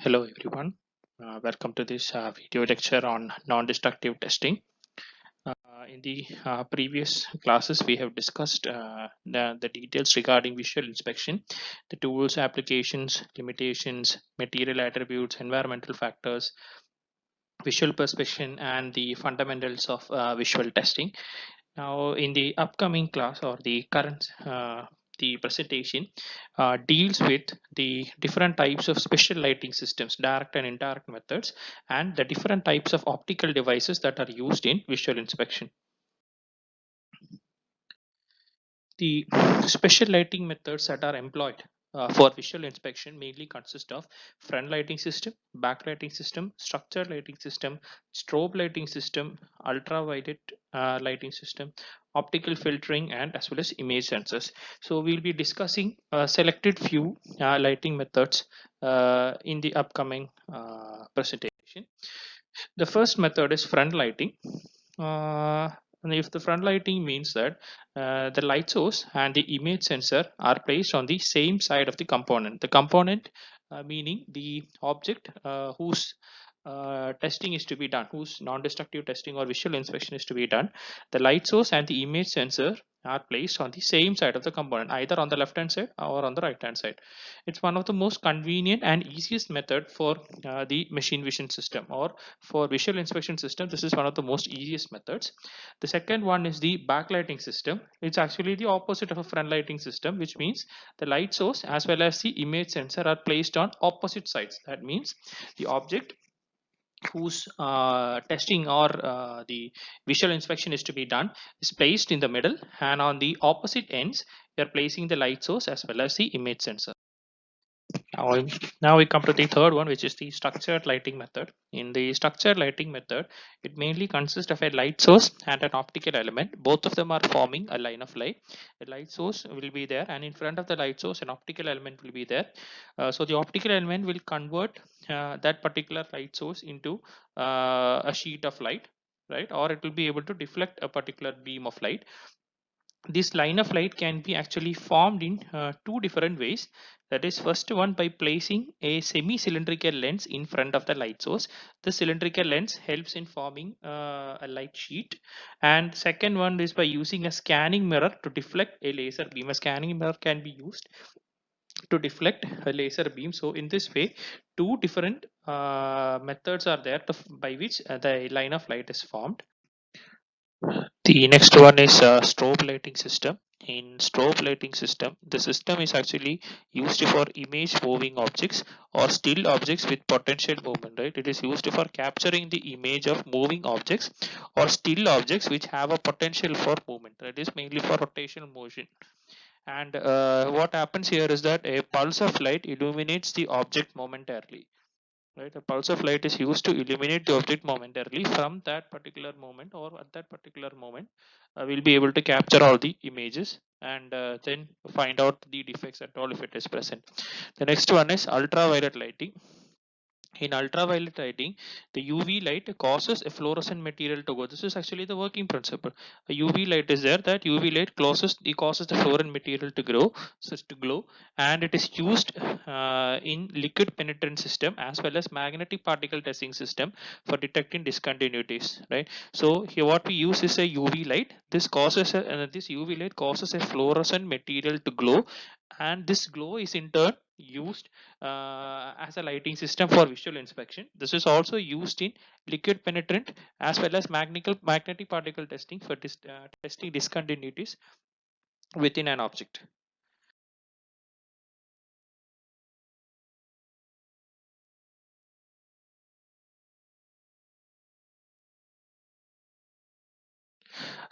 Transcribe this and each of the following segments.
Hello everyone, welcome to this video lecture on non-destructive testing. In the previous classes, we have discussed the details regarding visual inspection, the tools, applications, limitations, material attributes, environmental factors, visual perspection, and the fundamentals of visual testing. Now, in the upcoming class or the current the presentation deals with the different types of special lighting systems, direct and indirect methods, and the different types of optical devices that are used in visual inspection. The special lighting methods that are employed for visual inspection mainly consist of front lighting system, back lighting system, structured lighting system, strobe lighting system, ultraviolet lighting system, optical filtering, and as well as image sensors. So we'll be discussing selected few lighting methods in the upcoming presentation. The first method is front lighting. And if the front lighting means that the light source and the image sensor are placed on the same side of the component. The component meaning the object whose testing is to be done, whose non-destructive testing or visual inspection is to be done. The light source and the image sensor are placed on the same side of the component, either on the left hand side or on the right hand side. It's one of the most convenient and easiest method for the machine vision system, or for visual inspection system. This is one of the most easiest methods. The second one is the backlighting system. It's actually the opposite of a front lighting system, which means the light source as well as the image sensor are placed on opposite sides. That means the object whose testing or the visual inspection is to be done is placed in the middle, and on the opposite ends we are placing the light source as well as the image sensor. Now we come to the third one, which is the structured lighting method. In the structured lighting method, it mainly consists of a light source and an optical element. Both of them are forming a line of light. The light source will be there, and in front of the light source, an optical element will be there. So the optical element will convert that particular light source into a sheet of light, right? Or it will be able to deflect a particular beam of light. This line of light can be actually formed in two different ways. That is, first one, by placing a semi-cylindrical lens in front of the light source. The cylindrical lens helps in forming a light sheet. And second one is by using a scanning mirror to deflect a laser beam. A scanning mirror can be used to deflect a laser beam. So in this way, two different methods are there by which the line of light is formed. The next one is strobe lighting system. In strobe lighting system, the system is actually used for image moving objects or still objects with potential movement, right? It is used for capturing the image of moving objects or still objects which have a potential for movement. That is mainly for rotational motion. And what happens here is that a pulse of light illuminates the object momentarily, right? A pulse of light is used to illuminate the object momentarily. From that particular moment, or at that particular moment, we'll be able to capture all the images and then find out the defects at all if it is present. The next one is ultraviolet lighting. In ultraviolet lighting, the UV light causes a fluorescent material to go. This is actually the working principle. A UV light is there. That UV light causes the fluorescent material to grow, so to glow, and it is used in liquid penetrant system as well as magnetic particle testing system for detecting discontinuities. Right. So here what we use is a UV light. This UV light causes a fluorescent material to glow, and this glow is in turn used as a lighting system for visual inspection. This is also used in liquid penetrant as well as magnetic particle testing for testing discontinuities within an object.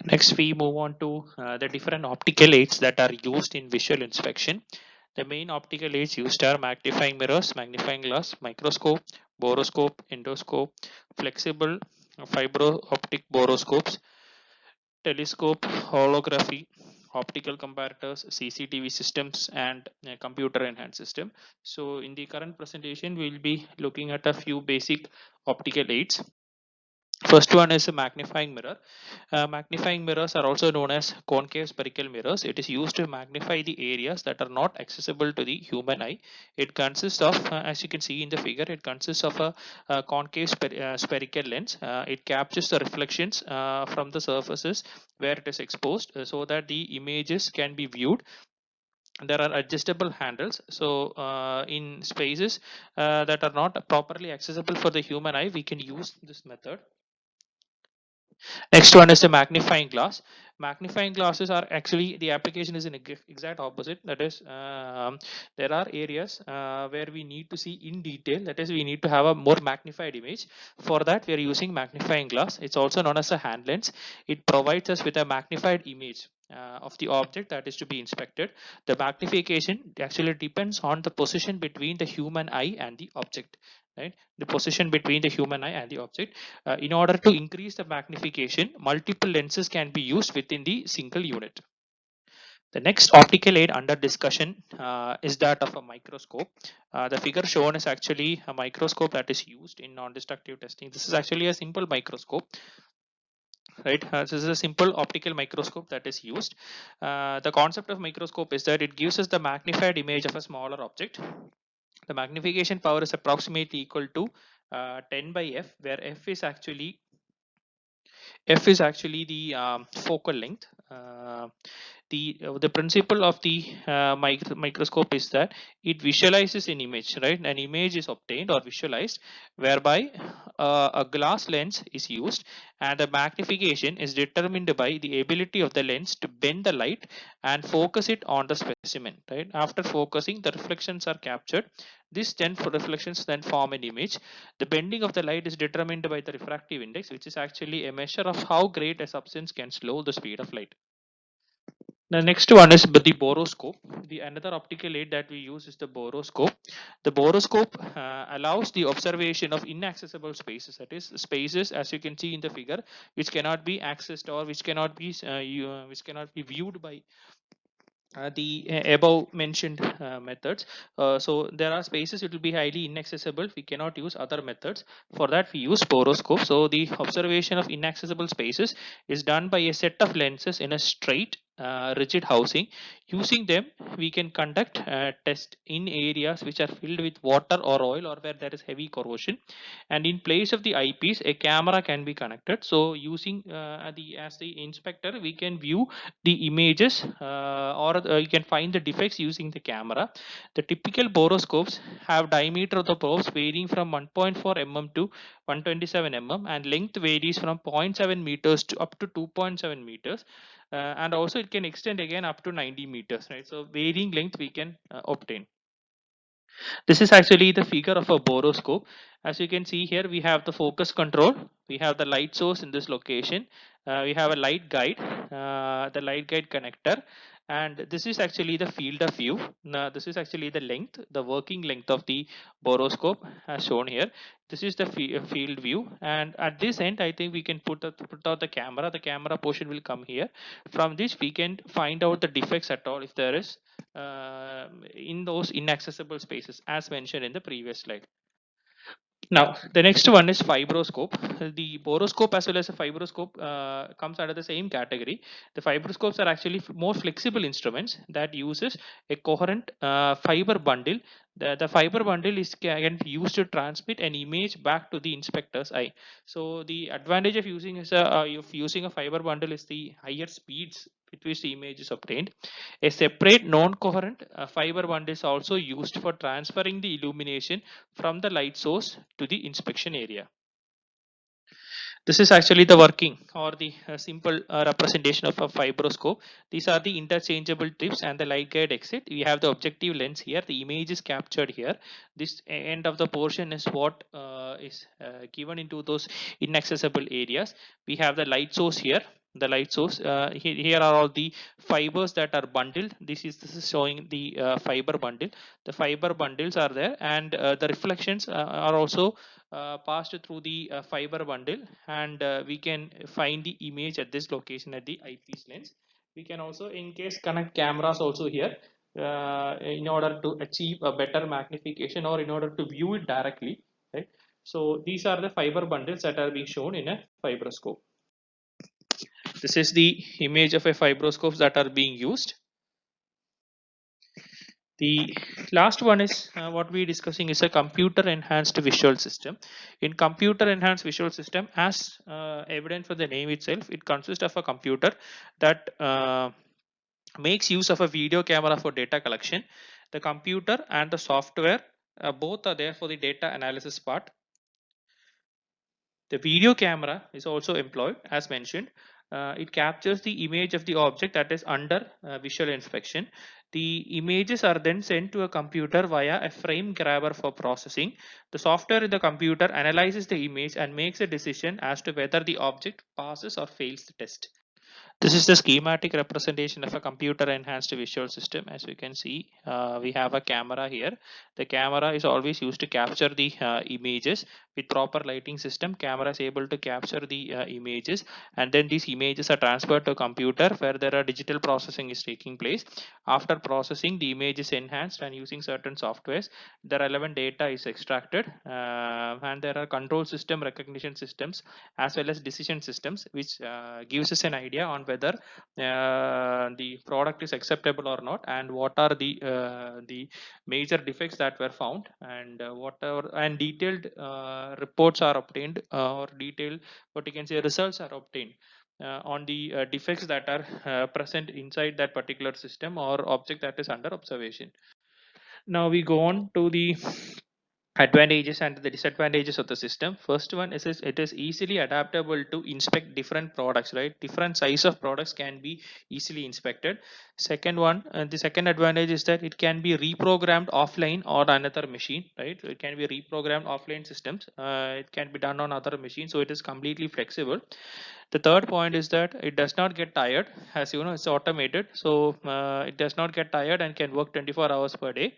Next, we move on to the different optical aids that are used in visual inspection. The main optical aids used are magnifying mirrors, magnifying glass, microscope, borescope, endoscope, flexible fiber optic borescopes, telescope, holography, optical comparators, CCTV systems, and computer enhanced system. So in the current presentation, we'll be looking at a few basic optical aids. First one is a magnifying mirror. Magnifying mirrors are also known as concave spherical mirrors. It is used to magnify the areas that are not accessible to the human eye. It consists of, as you can see in the figure, it consists of a concave spherical lens. It captures the reflections from the surfaces where it is exposed, so that the images can be viewed. There are adjustable handles, so in spaces that are not properly accessible for the human eye, we can use this method. Next one is the magnifying glass. Magnifying glasses are actually, the application is in exact opposite. That is, there are areas where we need to see in detail. That is, we need to have a more magnified image. For that, we are using magnifying glass. It's also known as a hand lens. It provides us with a magnified image of the object that is to be inspected. The magnification actually depends on the position between the human eye and the object. Right, the position between the human eye and the object. In order to increase the magnification, multiple lenses can be used within the single unit. The next optical aid under discussion is that of a microscope. The figure shown is actually a microscope that is used in non-destructive testing. This is actually a simple microscope, right? This is a simple optical microscope that is used. The concept of microscope is that it gives us the magnified image of a smaller object. The magnification power is approximately equal to 10 by f, where f is actually the focal length. The principle of the microscope is that it visualizes an image, right? An image is obtained or visualized whereby a glass lens is used, and the magnification is determined by the ability of the lens to bend the light and focus it on the specimen, right? After focusing, the reflections are captured. These 10 reflections then form an image. The bending of the light is determined by the refractive index, which is actually a measure of how great a substance can slow the speed of light. The next one is the boroscope. The another optical aid that we use is the boroscope. The boroscope allows the observation of inaccessible spaces. That is, spaces, as you can see in the figure, which cannot be accessed or which cannot be viewed by the above mentioned methods. So there are spaces it will be highly inaccessible. We cannot use other methods. For that, we use boroscope. So the observation of inaccessible spaces is done by a set of lenses in a straight rigid housing. Using them, we can conduct tests in areas which are filled with water or oil, or where there is heavy corrosion. And in place of the eyepiece, a camera can be connected. So using as the inspector, we can view the images, or you can find the defects using the camera. The typical boroscopes have diameter of the probes varying from 1.4 mm to 127 mm, and length varies from 0.7 meters to up to 2.7 meters. And also it can extend again up to 90 meters, right? So varying length we can obtain. This is actually the figure of a boroscope. As you can see here, we have the focus control, we have the light source in this location, we have a light guide, the light guide connector, and this is actually the field of view. Now, this is actually the length, the working length of the boroscope as shown here. This is the field view, and at this end, I think we can put out the camera. The camera portion will come here. From this, we can find out the defects at all if there is in those inaccessible spaces as mentioned in the previous slide. Now, the next one is fibroscope. The boroscope as well as a fibroscope comes under the same category. The fibroscopes are actually more flexible instruments that uses a coherent fiber bundle. The fiber bundle is can be used to transmit an image back to the inspector's eye. So the advantage of using a fiber bundle is the higher speeds with which the image is obtained. A separate non-coherent fiber bundle is also used for transferring the illumination from the light source to the inspection area. This is actually the working or the simple representation of a fibroscope. These are the interchangeable tips and the light guide exit. We have the objective lens here. The image is captured here. This end of the portion is what is given into those inaccessible areas. We have the light source here. The light source here are all the fibers that are bundled. This is showing the fiber bundle. The fiber bundles are there, and the reflections are also passed through the fiber bundle, and we can find the image at this location at the eyepiece lens. We can also in case connect cameras also here in order to achieve a better magnification or in order to view it directly, right? So these are the fiber bundles that are being shown in a fibroscope. This is the image of a fibroscope that are being used. The last one is what we discussing is a computer enhanced visual system. In computer enhanced visual system, as evident for the name itself, it consists of a computer that makes use of a video camera for data collection. The computer and the software both are there for the data analysis part. The video camera is also employed as mentioned. It captures the image of the object that is under visual inspection. The images are then sent to a computer via a frame grabber for processing. The software in the computer analyzes the image and makes a decision as to whether the object passes or fails the test. This is the schematic representation of a computer enhanced visual system. As we can see, we have a camera here. The camera is always used to capture the images. With proper lighting system, camera is able to capture the images, and then these images are transferred to a computer where there are digital processing is taking place. After processing, the image is enhanced, and using certain softwares, the relevant data is extracted, and there are control system, recognition systems, as well as decision systems, which gives us an idea on whether the product is acceptable or not, and what are the major defects that were found, and whatever, and detailed reports are obtained, or detailed, what you can say, results are obtained on the defects that are present inside that particular system or object that is under observation. Now we go on to the advantages and the disadvantages of the system. First one is it is easily adaptable to inspect different products, right? Different size of products can be easily inspected. Second one, the second advantage is that it can be reprogrammed offline or another machine, right? So it can be reprogrammed offline systems. It can be done on other machines, so it is completely flexible. The third point is that it does not get tired. As you know, it's automated, so it does not get tired and can work 24 hours per day.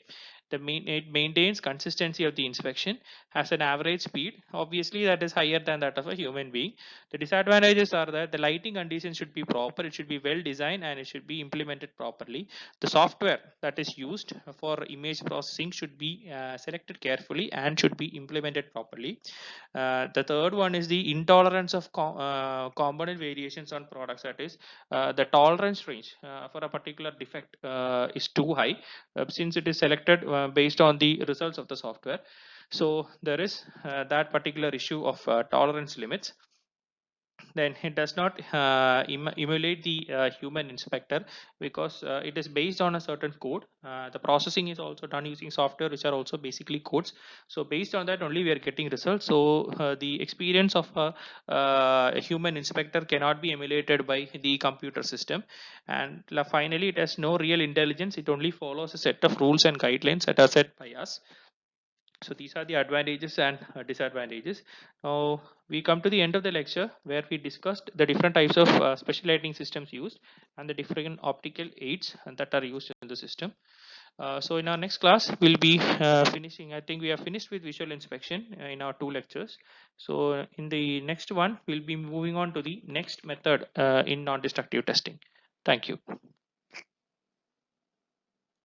It maintains consistency of the inspection, has an average speed, obviously that is higher than that of a human being. The disadvantages are that the lighting conditions should be proper, it should be well designed, and it should be implemented properly. The software that is used for image processing should be selected carefully and should be implemented properly. The third one is the intolerance of component variations on products. That is, the tolerance range for a particular defect is too high, since it is selected based on the results of the software. So there is that particular issue of tolerance limits. Then it does not emulate the human inspector, because it is based on a certain code. The processing is also done using software which are also basically codes, so based on that only we are getting results. So the experience of a human inspector cannot be emulated by the computer system. And finally, it has no real intelligence, it only follows a set of rules and guidelines that are set by us. So these are the advantages and disadvantages. Now we come to the end of the lecture, where we discussed the different types of special lighting systems used and the different optical aids that are used in the system. So in our next class, we'll be finishing. I think we have finished with visual inspection in our two lectures. So in the next one, we'll be moving on to the next method in non-destructive testing. Thank you.